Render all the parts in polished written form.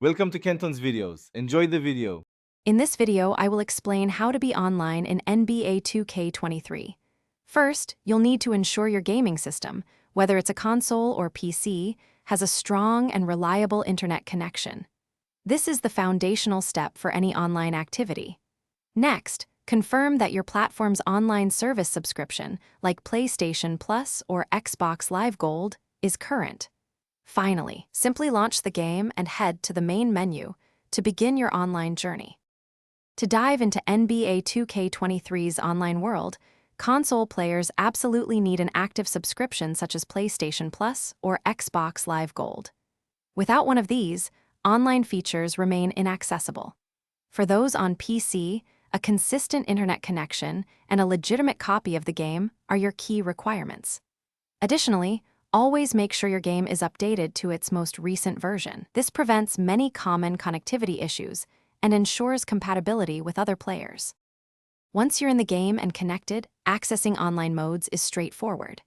Welcome to Kenton's videos. Enjoy the video. In this video, I will explain how to be online in NBA 2K23. First, you'll need to ensure your gaming system, whether it's a console or PC, has a strong and reliable internet connection. This is the foundational step for any online activity. Next, confirm that your platform's online service subscription, like PlayStation Plus or Xbox Live Gold, is current. Finally, simply launch the game and head to the main menu to begin your online journey. To dive into NBA 2K23's online world, console players absolutely need an active subscription such as PlayStation Plus or Xbox Live Gold. Without one of these, online features remain inaccessible. For those on PC, a consistent internet connection and a legitimate copy of the game are your key requirements. Additionally, always make sure your game is updated to its most recent version. This prevents many common connectivity issues and ensures compatibility with other players. Once you're in the game and connected, accessing online modes is straightforward.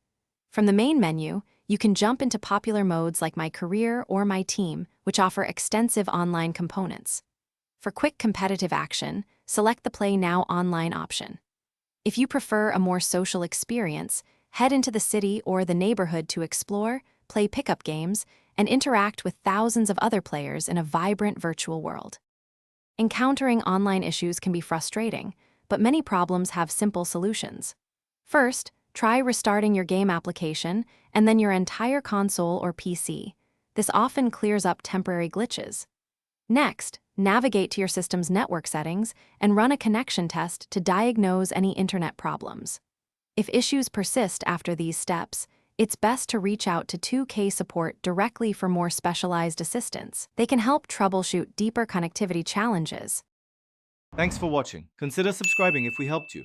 From the main menu, you can jump into popular modes like My Career or My Team, which offer extensive online components. For quick competitive action, select the Play Now online option. If you prefer a more social experience, head into the city or the neighborhood to explore, play pickup games, and interact with thousands of other players in a vibrant virtual world. Encountering online issues can be frustrating, but many problems have simple solutions. First, try restarting your game application and then your entire console or PC. This often clears up temporary glitches. Next, navigate to your system's network settings and run a connection test to diagnose any internet problems. If issues persist after these steps, it's best to reach out to 2K support directly for more specialized assistance. They can help troubleshoot deeper connectivity challenges. Thanks for watching. Consider subscribing if we helped you.